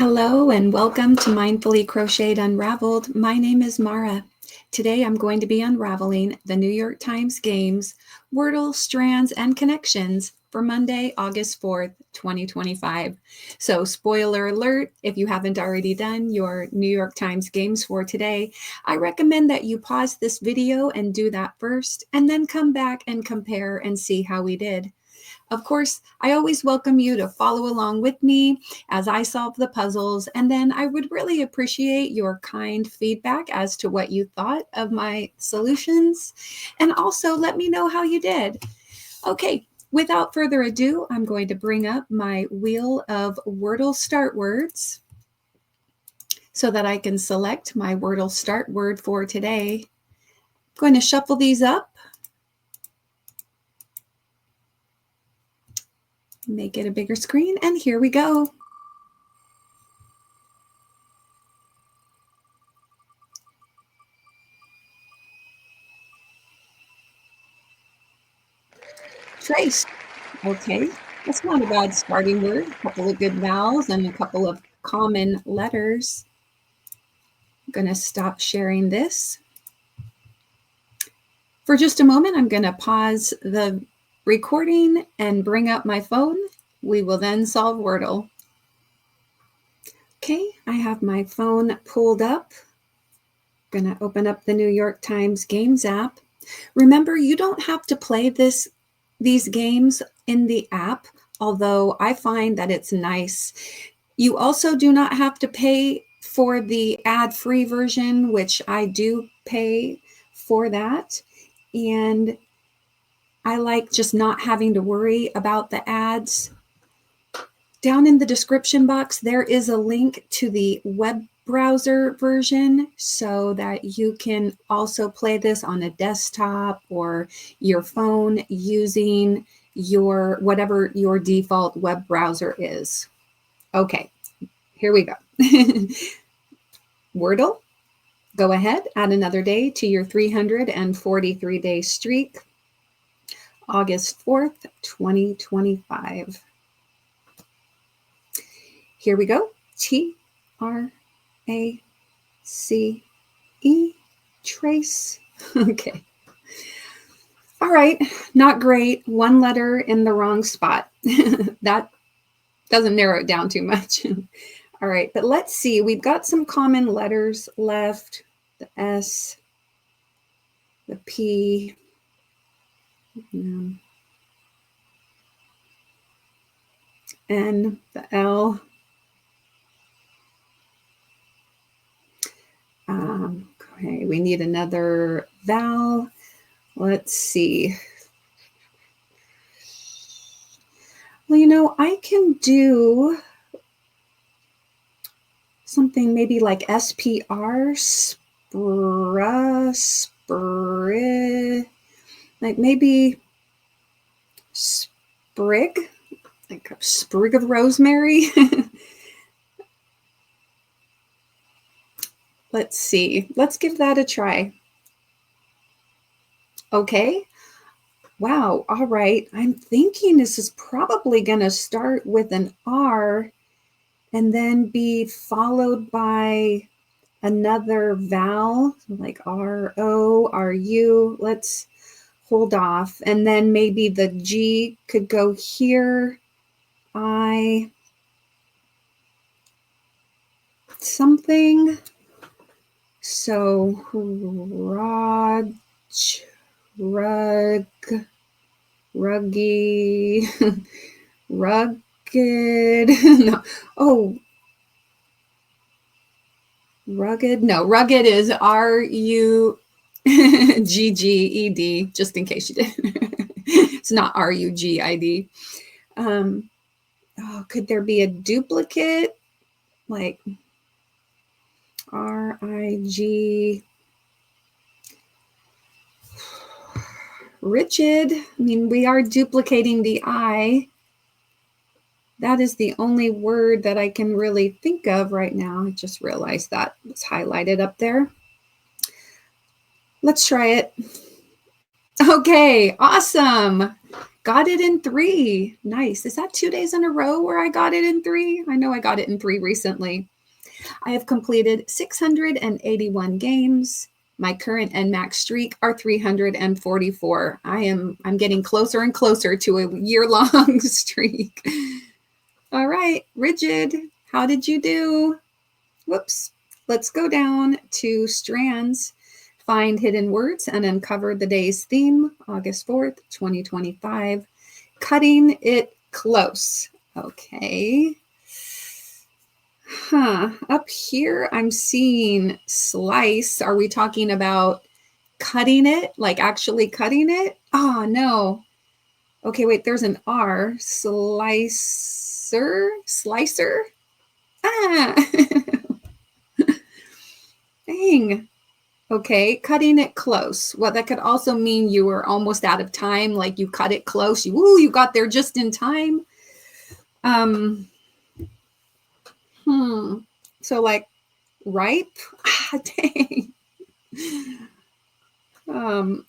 Hello and welcome to Mindfully Crocheted Unraveled. My name is Mara. Today I'm going to be unraveling the New York Times games, WORDLE, STRANDS, and Connections for Monday, August 4th, 2025. So spoiler alert, if you haven't already done your New York Times games for today, I recommend that you pause this video and do that first, and then come back and compare and see how we did. Of course, I always welcome you to follow along with me as I solve the puzzles, and then I would really appreciate your kind feedback as to what you thought of my solutions, and also let me know how you did. Okay, without further ado, I'm going to bring up my wheel of Wordle start words so that I can select my Wordle start word for today. I'm going to shuffle these up. Make it a bigger screen, and here we go. Trace. Okay, that's not a bad starting word. A couple of good vowels and a couple of common letters. I'm going to stop sharing this. For just a moment, I'm going to pause the recording and bring up my phone. We will then solve Wordle. Okay, I have my phone pulled up. I'm going to open up the New York Times Games app. Remember, you don't have to play these games in the app, although I find that it's nice. You also do not have to pay for the ad-free version, which I do pay for that. And I like just not having to worry about the ads. Down in the description box, there is a link to the web browser version so that you can also play this on a desktop or your phone using whatever your default web browser is. Okay, here we go. Wordle, go ahead, add another day to your 343-day streak. August 4th, 2025. Here we go. T-R-A-C-E, trace. Okay. All right, not great. One letter in the wrong spot. That doesn't narrow it down too much. All right, but let's see. We've got some common letters left. The S, the P, N, the L. Okay, we need another vowel. Let's see. Well, I can do something maybe like SPR, like maybe sprig, like a sprig of rosemary. Let's see. Let's give that a try. Okay. Wow. All right. I'm thinking this is probably going to start with an R and then be followed by another vowel, like R-O, R-U. Let's hold off. And then maybe the G could go here. I, something. So, rug, ruggy, rugged. No. Oh, rugged. No, rugged is R-U-G-G-E-D, just in case you did. It's not R-U-G-I-D. Could there be a duplicate? Like R-I-G. Rigid. I mean, we are duplicating the I. That is the only word that I can really think of right now. I just realized that was highlighted up there. Let's try it. Okay, awesome. Got it in 3. Nice. Is that 2 days in a row where I got it in 3? I know I got it in 3 recently. I have completed 681 games. My current and max streak are 344. I'm getting closer and closer to a year-long streak. All right, Rigid, how did you do? Whoops. Let's go down to Strands, find hidden words, and uncover the day's theme, August 4th, 2025. Cutting it close. Okay. Up here, I'm seeing slice. Are we talking about cutting it? Like actually cutting it? Oh, no. Okay, wait, there's an R. Slicer? Slicer? Ah. Dang. Okay, cutting it close. Well, that could also mean you were almost out of time, like you cut it close. You got there just in time. So like ripe? Ah, dang.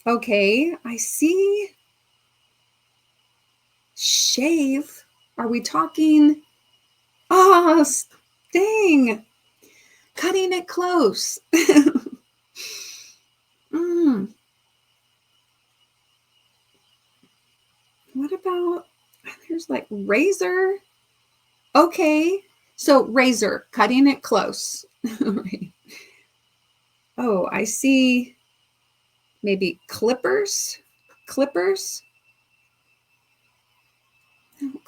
Okay, I see. Shave. Are we talking? Oh, dang. Cutting it close. What about, there's like razor. Okay, so razor, cutting it close. Oh, I see maybe clippers.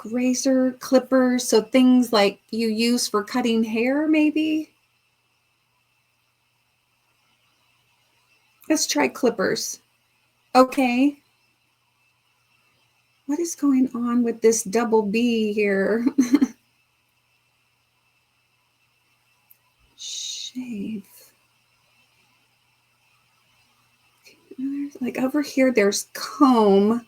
Razor, clippers, so things like you use for cutting hair, maybe. Let's try clippers. Okay. What is going on with this double B here? Shave. Like over here, there's comb.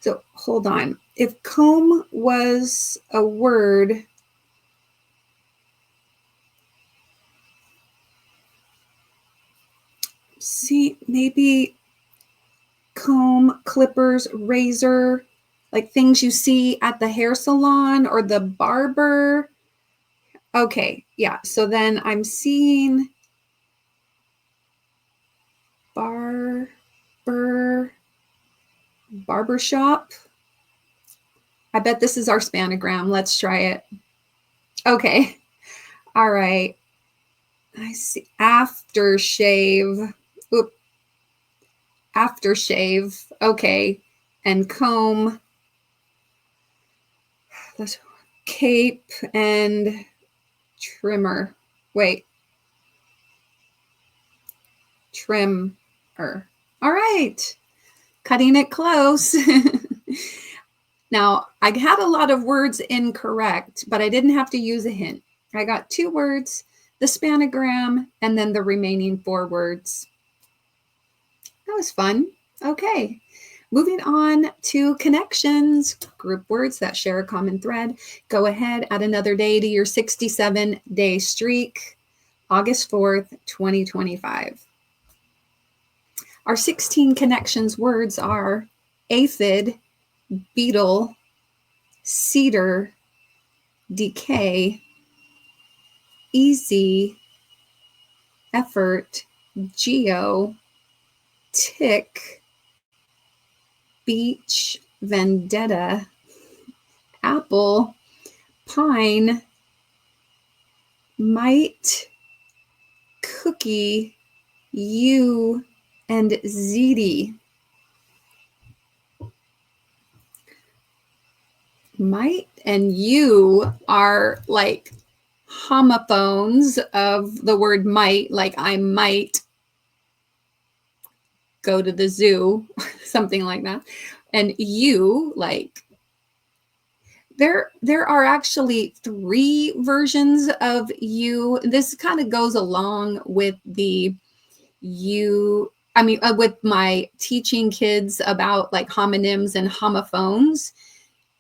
So hold on. If comb was a word, see, maybe comb, clippers, razor, like things you see at the hair salon or the barber. Okay, yeah. So then I'm seeing barbershop. I bet this is our spanogram. Let's try it. Okay. All right. I see aftershave. Oop. Aftershave. Okay. And comb. Let's cape and trimmer. Wait. Trimmer. All right. Cutting it close. Now, I had a lot of words incorrect, but I didn't have to use a hint. I got 2 words, the spanogram, and then the remaining 4 words. That was fun. Okay. Moving on to connections, group words that share a common thread. Go ahead, add another day to your 67-day streak, August 4th, 2025. Our 16 connections words are aphid, beetle, cedar, decay, easy, effort, geo, tick, beach, vendetta, apple, pine, might, cookie, you, and ziti. Might and you are like homophones of the word might, like I might go to the zoo, something like that. And you, like, there are actually 3 versions of you. This kind of goes along with the you, I mean, with my teaching kids about like homonyms and homophones.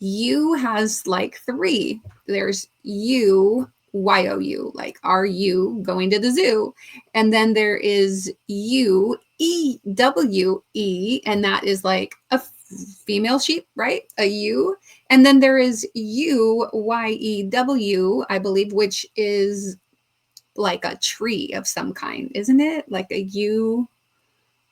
You has like 3. There's you, Y-O-U, like are you going to the zoo? And then there is U-E-W-E, and that is like a female sheep, right? A ewe. And then there is U-Y-E-W, I believe, which is like a tree of some kind, isn't it? Like a yew.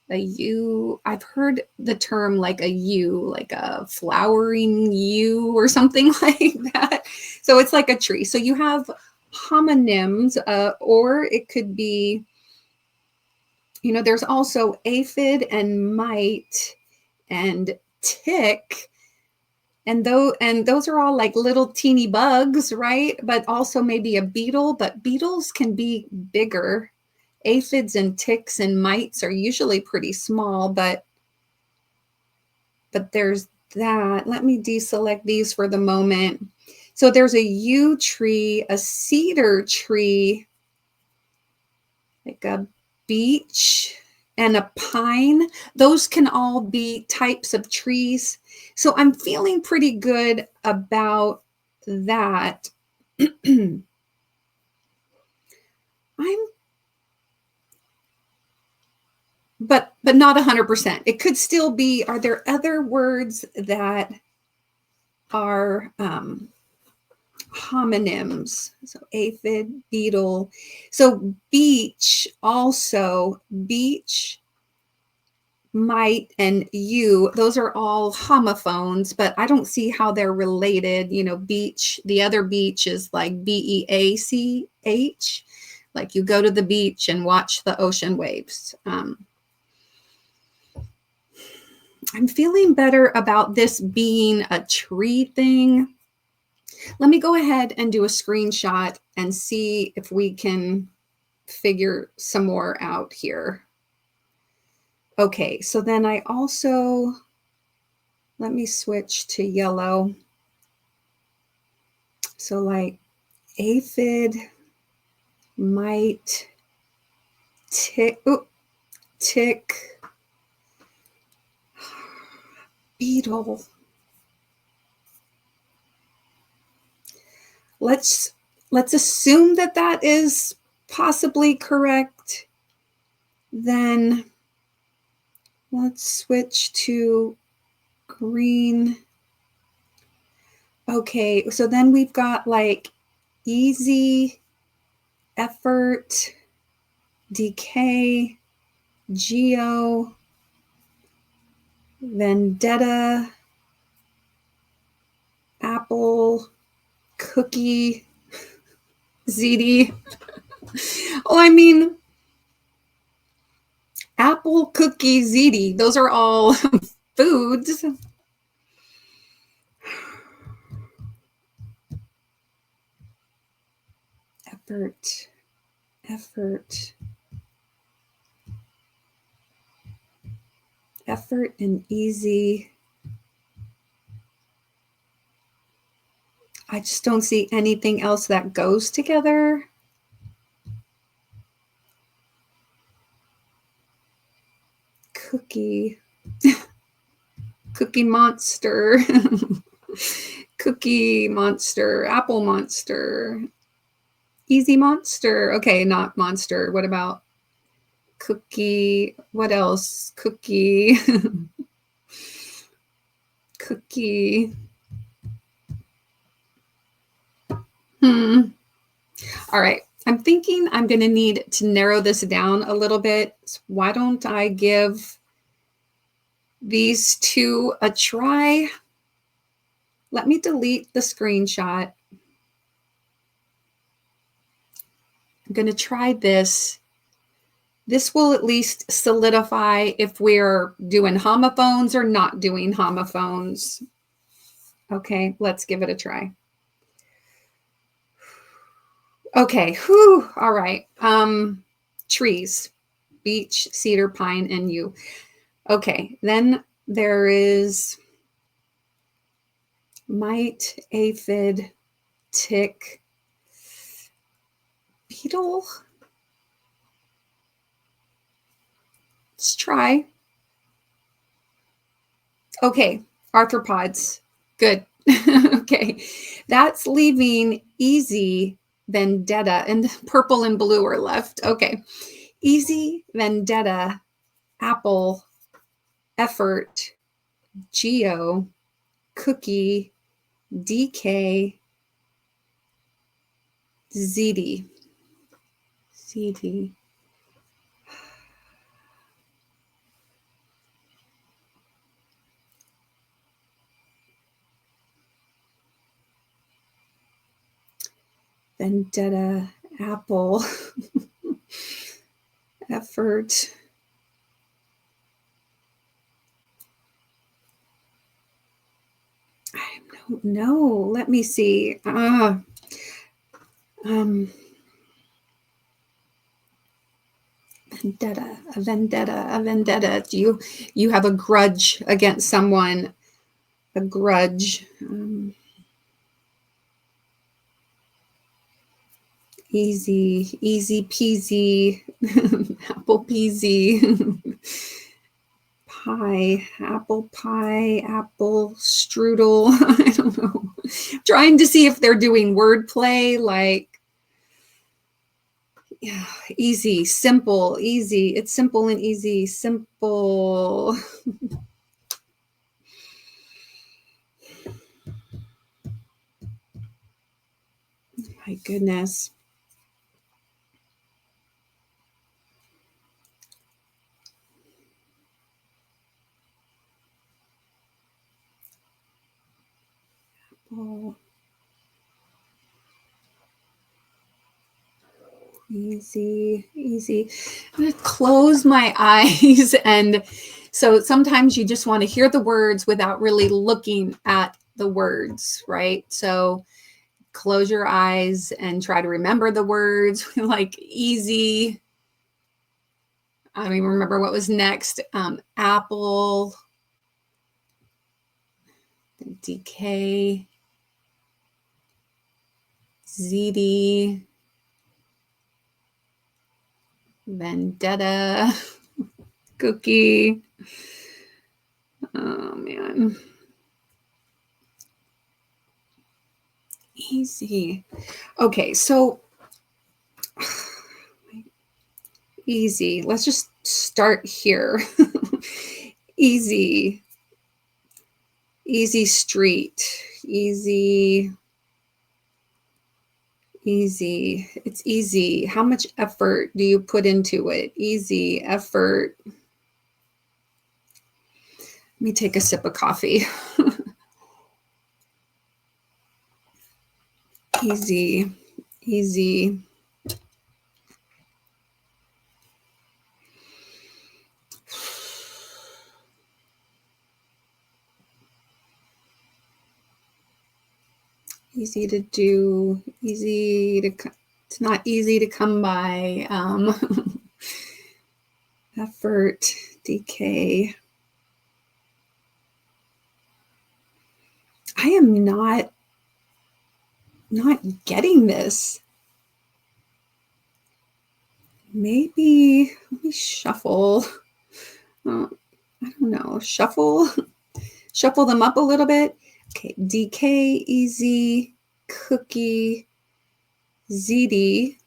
I've heard the term like a yew, like a flowering yew or something like that. So it's like a tree. So you have homonyms, or it could be, you know, there's also aphid and mite and tick. And those are all like little teeny bugs, right? But also maybe a beetle, but beetles can be bigger. Aphids and ticks and mites are usually pretty small, but there's that. Let me deselect these for the moment. So there's a yew tree, a cedar tree, like a beech, and a pine. Those can all be types of trees. So I'm feeling pretty good about that. But not 100%. It could still be, are there other words that are homonyms? So aphid, beetle. So beech, also beech, mite, and yew, those are all homophones, but I don't see how they're related. You know, beach, the other beach is like B-E-A-C-H, like you go to the beach and watch the ocean waves. I'm feeling better about this being a tree thing. Let me go ahead and do a screenshot and see if we can figure some more out here. Okay, so then I also, let me switch to yellow. So like aphid, mite, tick, beetle. Let's assume that that is possibly correct. Then let's switch to green. Okay, so then we've got like easy, effort, decay, geo, vendetta, apple, cookie, ZD. Well, I mean, apple, cookie, ZD, those are all foods. Effort and easy. I just don't see anything else that goes together. Cookie. Cookie monster. Cookie monster. Apple monster. Easy monster. Okay, not monster. What about cookie? What else? Cookie. Cookie. All right. I'm thinking I'm going to need to narrow this down a little bit. So why don't I give these two a try? Let me delete the screenshot. I'm going to try this. This will at least solidify if we're doing homophones or not doing homophones. Okay, let's give it a try. Okay, whew, all right. Trees, beech, cedar, pine, and yew. Okay, then there is mite, aphid, tick, beetle. Let's try. Okay, arthropods. Good. Okay, that's leaving easy vendetta, and purple and blue are left. Okay. Easy, vendetta, apple, effort, geo, cookie, DK, ZD. ZD. Vendetta, apple, effort. I don't know. Let me see. Vendetta, a vendetta, a vendetta. Do you have a grudge against someone? A grudge. Easy, easy peasy, apple peasy, pie, apple strudel. I don't know. Trying to see if they're doing wordplay, like, yeah, easy, simple, easy. It's simple and easy, simple. My goodness. Oh. Easy, easy. I'm going to close my eyes. And so sometimes you just want to hear the words without really looking at the words, right? So close your eyes and try to remember the words, like easy. I don't even remember what was next. Apple, DK, ZD, vendetta, cookie. Oh, man. Easy. Okay, so easy. Let's just start here. Easy. Easy street. Easy. Easy. It's easy. How much effort do you put into it? Easy. Effort. Let me take a sip of coffee. Easy. Easy. Easy to do, easy to, it's not easy to come by. Effort, DK. I am not getting this. Maybe, let me shuffle. I don't know, shuffle them up a little bit. Okay, DK, easy, cookie, ZD.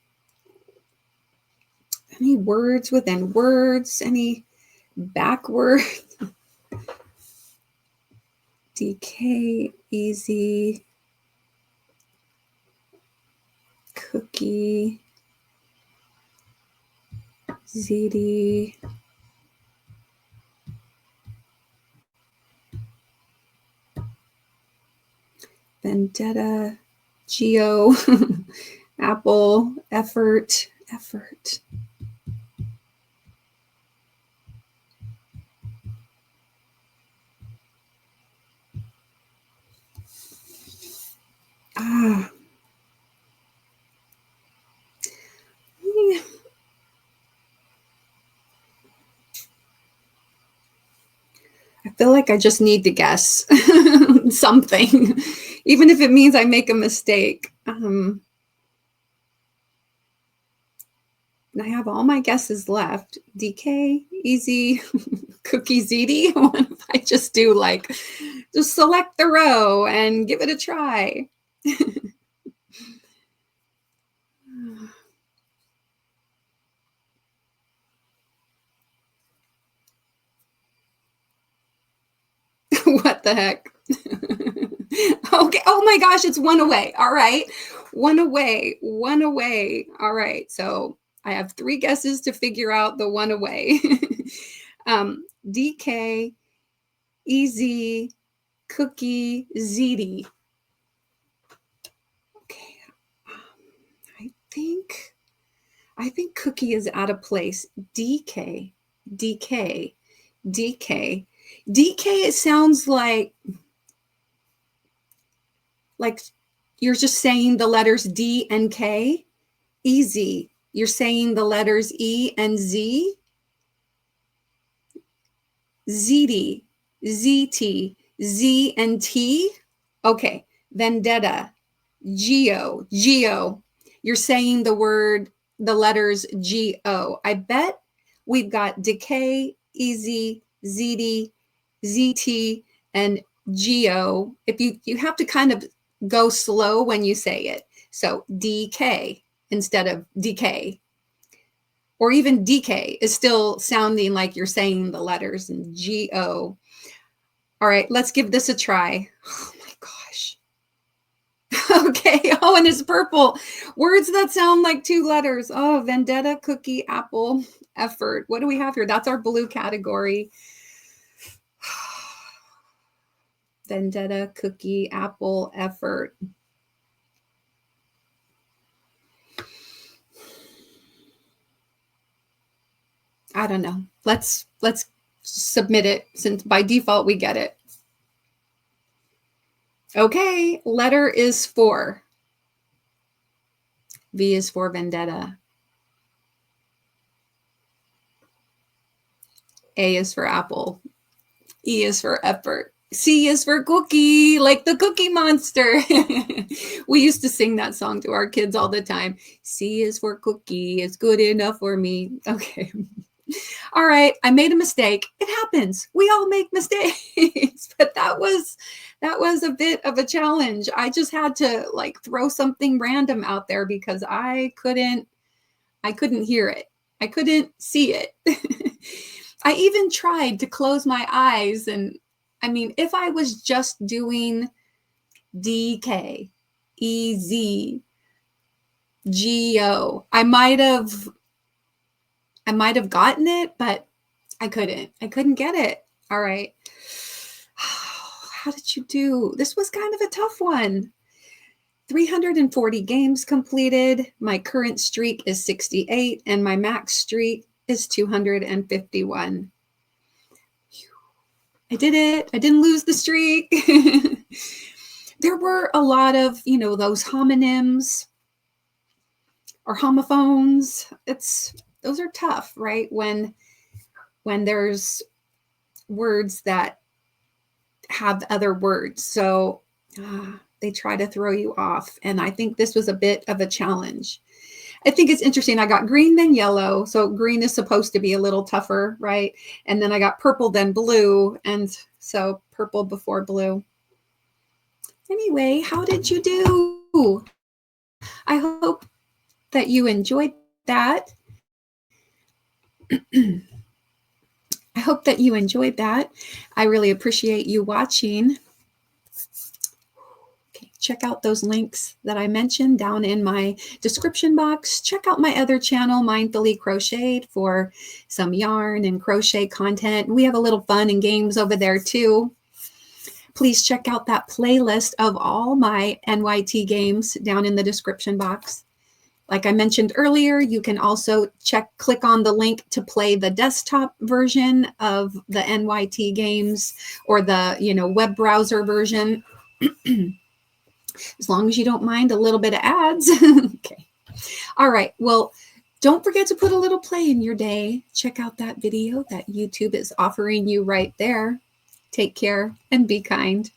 Any words within words? Any backward? DK, easy, cookie, ZD. Vendetta, geo, apple, effort. Ah. I feel like I just need to guess something, even if it means I make a mistake. I have all my guesses left. DK, easy, cookie ZD. What if I just do like, just select the row and give it a try? What the heck? Okay. Oh my gosh, it's one away. All right. One away. One away. All right. So I have 3 guesses to figure out the one away. DK, EZ, Cookie, ZD. Okay. I think Cookie is out of place. DK, DK, DK. DK, it sounds like you're just saying the letters D and K. Easy. You're saying the letters E and Z. ZD, ZT, Z and T. Okay. Vendetta. Geo. Geo. You're saying the letters G-O. I bet we've got decay, easy, ZD, ZT, and Geo. If you have to kind of go slow when you say it. So DK instead of decay. Or even DK is still sounding like you're saying the letters and G-O. All right, let's give this a try. Oh my gosh. Okay. Oh, and it's purple. Words that sound like 2 letters. Oh, vendetta, cookie, apple, effort. What do we have here? That's our blue category. Vendetta, cookie, apple, effort. I don't know. Let's submit it since by default we get it. Okay, letter is 4. V is for vendetta. A is for apple. E is for effort. C is for cookie, like the Cookie Monster. We used to sing that song to our kids all the time. C is for cookie. It's good enough for me. Okay. All right. I made a mistake. It happens. We all make mistakes, but that was a bit of a challenge. I just had to like throw something random out there because I couldn't hear it. I couldn't see it. I even tried to close my eyes. And I mean, if I was just doing DK, EZ, GO, I might have gotten it, but I couldn't get it. All right. How did you do? This was kind of a tough one. 340 games completed. My current streak is 68 and my max streak is 251. I did it. I didn't lose the streak. There were a lot of, those homonyms or homophones. Those are tough, right? When there's words that have other words. So they try to throw you off. And I think this was a bit of a challenge. I think it's interesting. I got green, then yellow. So green is supposed to be a little tougher, right? And then I got purple, then blue. And so purple before blue. Anyway, how did you do? I hope that you enjoyed that. I hope that you enjoyed that. I really appreciate you watching. Okay, check out those links that I mentioned down in my description box. Check out my other channel, Mindfully Crocheted, for some yarn and crochet content. We have a little fun and games over there too. Please check out that playlist of all my NYT games down in the description box. Like I mentioned earlier, you can also click on the link to play the desktop version of the NYT games or the, web browser version. As long as you don't mind a little bit of ads. Okay. All right. Well, don't forget to put a little play in your day. Check out that video that YouTube is offering you right there. Take care and be kind.